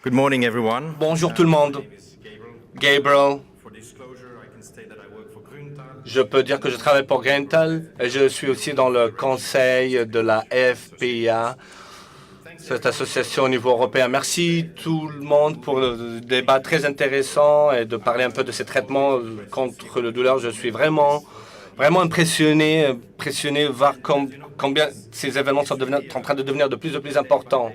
Good morning, everyone. Bonjour tout le monde. Gabriel, je peux dire que je travaille pour Greental et je suis aussi dans le conseil de la FPA, cette association au niveau européen. Merci tout le monde pour le débat très intéressant et de parler un peu de ces traitements contre le douleur. Je suis vraiment impressionné de voir combien ces événements sont en train de devenir de plus en plus importants.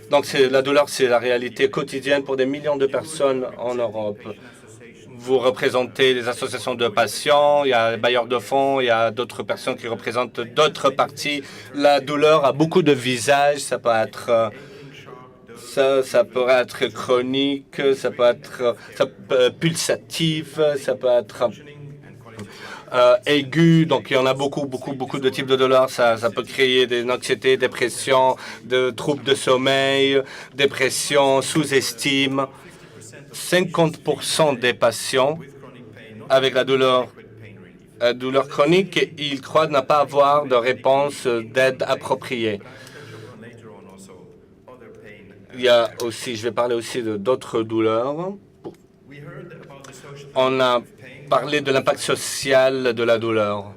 Donc, la douleur, c'est la réalité quotidienne pour des millions de personnes en Europe. Vous représentez les associations de patients, il y a les bailleurs de fonds, il y a d'autres personnes qui représentent d'autres parties. La douleur a beaucoup de visages. Ça peut être ça pourrait être chronique, ça peut être pulsatif, ça peut être aigu. Donc, il y en a beaucoup de types de douleurs. Ça peut créer des anxiétés, dépression, de troubles de sommeil, dépression, sous-estime. 50% des patients avec la douleur chronique, ils croient ne pas avoir de réponse d'aide appropriée. Il y a aussi, je vais parler aussi d'autres douleurs. On a parlé de l'impact social de la douleur.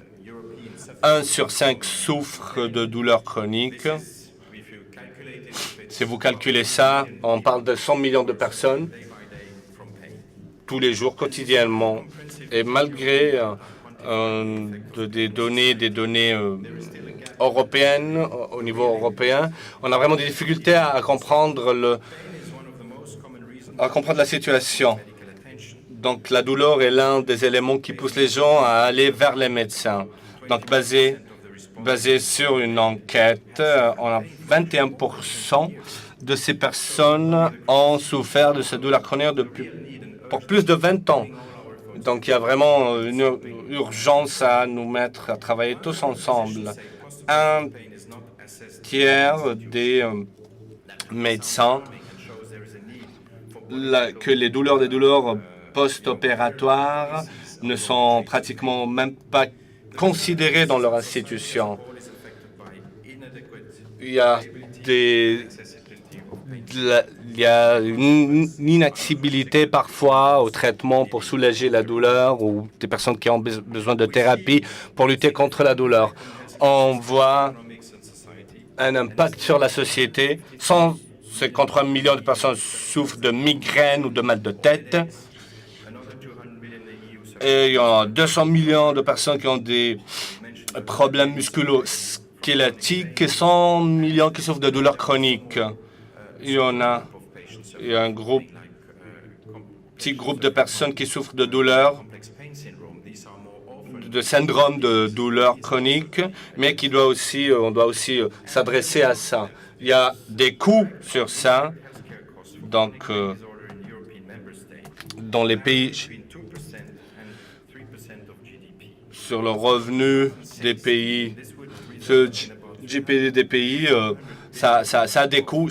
1 sur 5 souffre de douleurs chroniques. Si vous calculez ça, on parle de 100 millions de personnes tous les jours, quotidiennement. Et malgré des données européennes, au niveau européen, on a vraiment des difficultés à comprendre la situation. Donc, la douleur est l'un des éléments qui poussent les gens à aller vers les médecins. Donc, basé sur une enquête, on a 21% de ces personnes ont souffert de cette douleur chronique pour plus de 20 ans. Donc, il y a vraiment une urgence à nous mettre à travailler tous ensemble. Un tiers des médecins que les douleurs post-opératoires ne sont pratiquement même pas considérées dans leur institution. Il y a une inaccessibilité parfois au traitement pour soulager la douleur ou des personnes qui ont besoin de thérapie pour lutter contre la douleur. On voit un impact sur la société. 153 millions de personnes souffrent de migraines ou de mal de tête. Et il y a 200 millions de personnes qui ont des problèmes musculo-squelettiques et 100 millions qui souffrent de douleurs chroniques. Il y a un petit groupe de personnes qui souffrent de douleurs, de syndrome de douleur chronique, mais on doit aussi s'adresser à ça. Il y a des coûts sur ça, donc dans les pays, sur le revenu des pays, ce GPD des pays, ça a des coûts,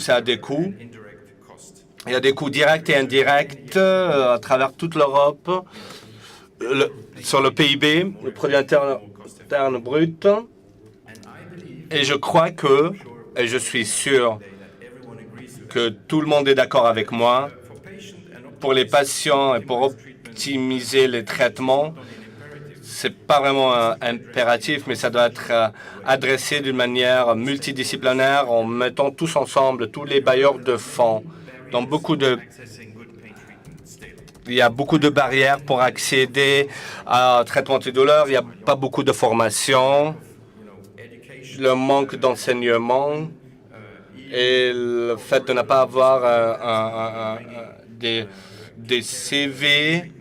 Il y a des coûts directs et indirects à travers toute l'Europe sur le PIB, le produit interne brut. Et je crois et je suis sûr que tout le monde est d'accord avec moi, pour les patients et pour optimiser les traitements, c'est pas vraiment impératif, mais ça doit être adressé d'une manière multidisciplinaire en mettant tous ensemble, tous les bailleurs de fonds. Il y a beaucoup de barrières pour accéder à un traitement antidouleur. Il n'y a pas beaucoup de formation, le manque d'enseignement et le fait de ne pas avoir des CV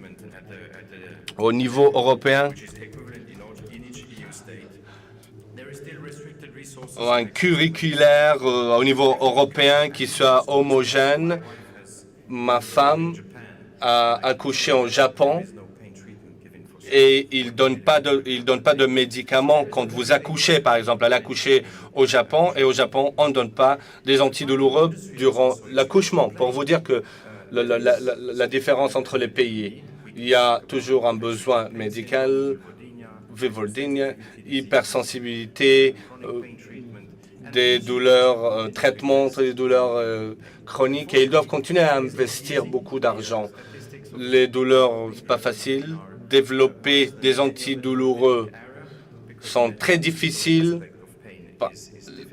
au niveau européen, un curriculaire au niveau européen qui soit homogène. Ma femme a accouché au Japon et ils ne donnent pas de médicaments quand vous accouchez, par exemple. Elle a accouché au Japon et au Japon, on ne donne pas des antidouloureux durant l'accouchement. Pour vous dire que la différence entre les pays, il y a toujours un besoin médical, Vivordinia, hypersensibilité, des douleurs, traitements des douleurs chroniques, et ils doivent continuer à investir beaucoup d'argent. Les douleurs, c'est pas facile. Développer des antidouloureux sont très difficiles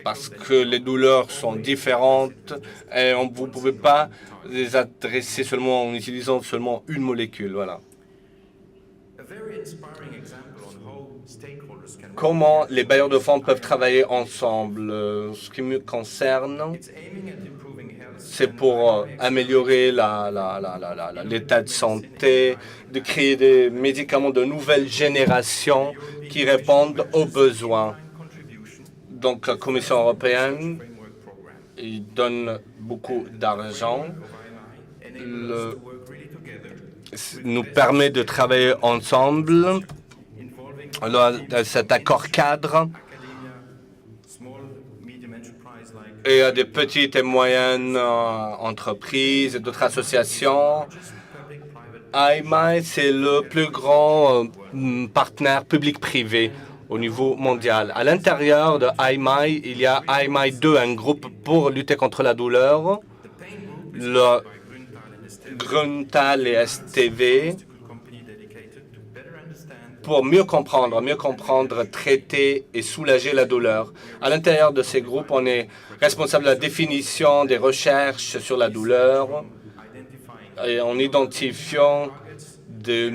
parce que les douleurs sont différentes et vous ne pouvez pas les adresser seulement en utilisant seulement une molécule. Voilà. Comment les bailleurs de fonds peuvent travailler ensemble? Ce qui me concerne, c'est pour améliorer l'état de santé, de créer des médicaments de nouvelle génération qui répondent aux besoins. Donc, la Commission européenne donne beaucoup d'argent, nous permet de travailler ensemble. Alors, cet accord cadre et à des petites et moyennes entreprises et d'autres associations. IMI, c'est le plus grand partenaire public-privé au niveau mondial. À l'intérieur de IMI, il y a IMI 2, un groupe pour lutter contre la douleur, le Grüntal et STV, pour mieux comprendre, traiter et soulager la douleur. À l'intérieur de ces groupes, on est responsable de la définition des recherches sur la douleur et en identifiant de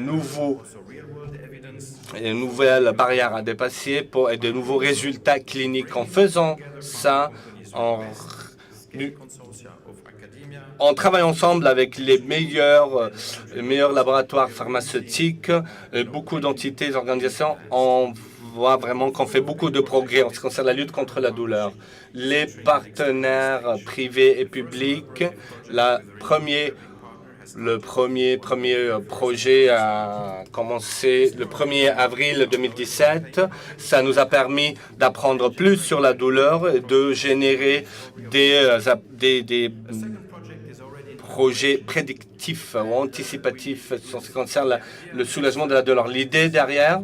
nouvelles barrières à dépasser et de nouveaux résultats cliniques. En faisant ça, on travaille ensemble avec les meilleurs laboratoires pharmaceutiques, beaucoup d'entités, d'organisations. On voit vraiment qu'on fait beaucoup de progrès en ce qui concerne la lutte contre la douleur. Les partenaires privés et publics, le premier projet a commencé le 1er avril 2017. Ça nous a permis d'apprendre plus sur la douleur et de générer des projets prédictifs ou anticipatifs en ce qui concerne le soulagement de la douleur. L'idée derrière,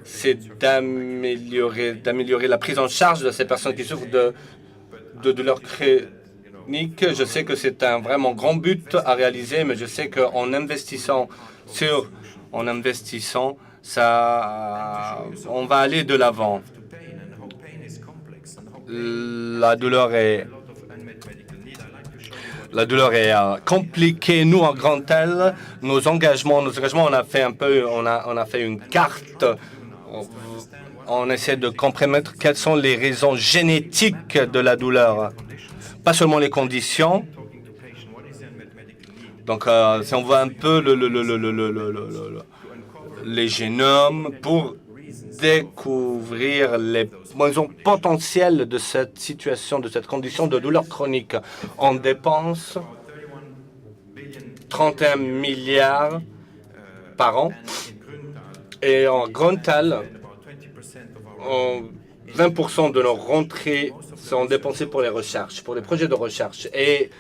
c'est d'améliorer la prise en charge de ces personnes qui souffrent de douleurs chroniques. Je sais que c'est un vraiment grand but à réaliser, mais je sais qu'en investissant, on va aller de l'avant. La douleur est compliquée. Nous, en Grüntal, nos engagements, on a fait une carte. On essaie de comprendre quelles sont les raisons génétiques de la douleur. Pas seulement les conditions. Donc, si on voit un peu les génomes pour découvrir les raisons potentielles de cette situation, de cette condition de douleur chronique. On dépense 31 milliards par an et en Grüntal, 20% de nos rentrées sont dépensées pour les recherches, pour les projets de recherche. Et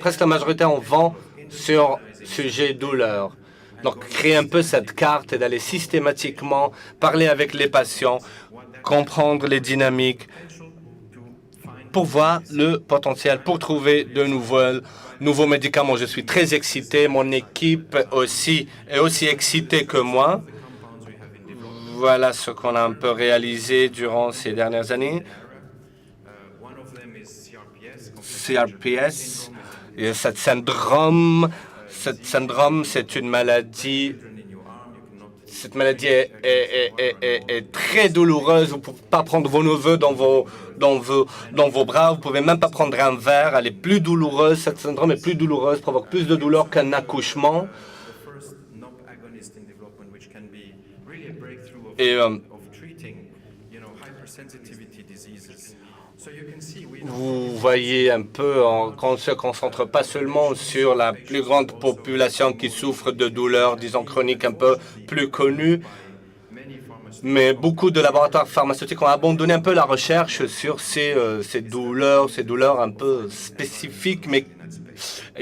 presque la majorité, on vend sur sujet douleur. Donc, créer un peu cette carte et d'aller systématiquement parler avec les patients, comprendre les dynamiques pour voir le potentiel, pour trouver de nouveaux médicaments. Je suis très excité. Mon équipe est aussi excitée que moi. Voilà ce qu'on a un peu réalisé durant ces dernières années. CRPS, et ce syndrome, c'est une maladie. Cette maladie est très douloureuse. Vous ne pouvez pas prendre vos neveux dans vos bras. Vous ne pouvez même pas prendre un verre. Elle est plus douloureuse. Cette syndrome est plus douloureuse, provoque plus de douleur qu'un accouchement. Et vous voyez un peu qu'on ne se concentre pas seulement sur la plus grande population qui souffre de douleurs, disons chroniques un peu plus connues, mais beaucoup de laboratoires pharmaceutiques ont abandonné un peu la recherche sur ces douleurs un peu spécifiques, mais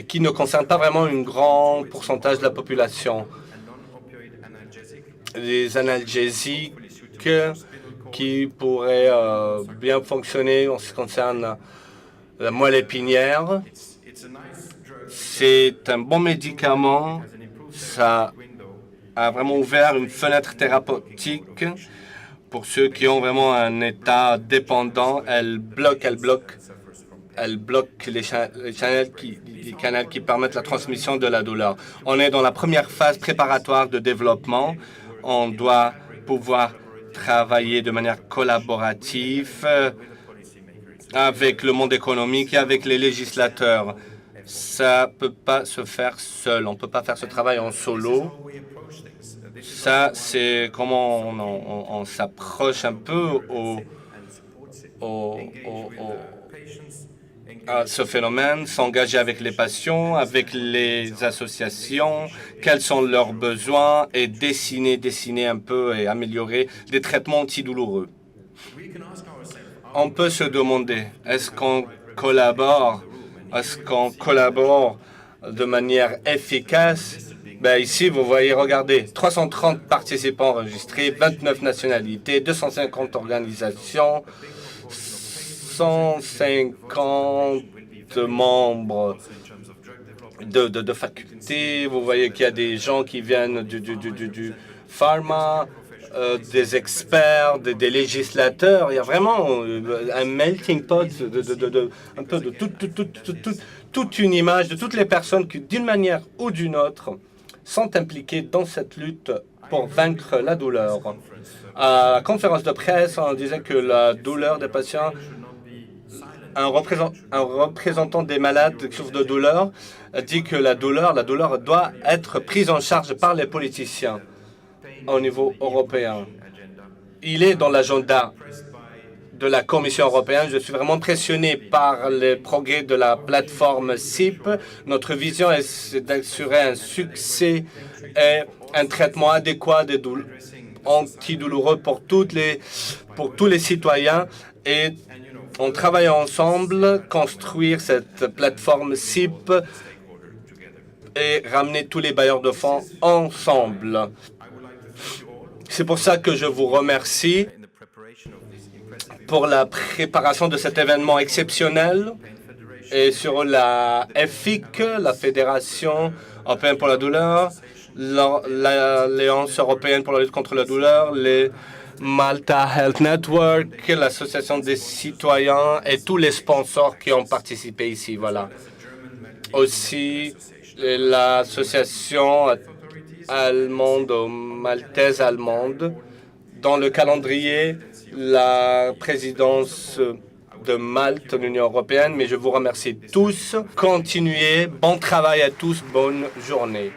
qui ne concernent pas vraiment un grand pourcentage de la population. Les analgésiques qui pourrait bien fonctionner en ce qui concerne la moelle épinière. C'est un bon médicament. Ça a vraiment ouvert une fenêtre thérapeutique pour ceux qui ont vraiment un état dépendant. Elle bloque les canaux qui permettent la transmission de la douleur. On est dans la première phase préparatoire de développement. On doit pouvoir travailler de manière collaborative avec le monde économique et avec les législateurs. Ça ne peut pas se faire seul. On ne peut pas faire ce travail en solo. Ça, c'est comment on s'approche un peu à ce phénomène, s'engager avec les patients, avec les associations, quels sont leurs besoins et dessiner un peu et améliorer des traitements antidouloureux. On peut se demander, est-ce qu'on collabore de manière efficace? Ici, vous voyez, regardez, 330 participants enregistrés, 29 nationalités, 250 organisations, 150 membres de facultés. Vous voyez qu'il y a des gens qui viennent du pharma, des experts, des législateurs. Il y a vraiment un melting pot un peu de toute une image de toutes les personnes qui, d'une manière ou d'une autre, sont impliquées dans cette lutte pour vaincre la douleur. À la conférence de presse, on disait que la douleur des patients, un représentant des malades qui souffrent de douleur dit que la douleur doit être prise en charge par les politiciens au niveau européen. Il est dans l'agenda de la Commission européenne. Je suis vraiment impressionné par les progrès de la plateforme CIP. Notre vision est d'assurer un succès et un traitement adéquat des antidouloureux pour tous les citoyens et on travaille ensemble, construire cette plateforme CIP et ramener tous les bailleurs de fonds ensemble. C'est pour ça que je vous remercie pour la préparation de cet événement exceptionnel et sur la FIC, la Fédération européenne pour la douleur, l'Alliance européenne pour la lutte contre la douleur, les Malta Health Network, l'Association des citoyens et tous les sponsors qui ont participé ici. Voilà. Aussi, l'association allemande, maltaise allemande. Dans le calendrier, la présidence de Malte, de l'Union européenne, mais je vous remercie tous. Continuez, bon travail à tous, bonne journée.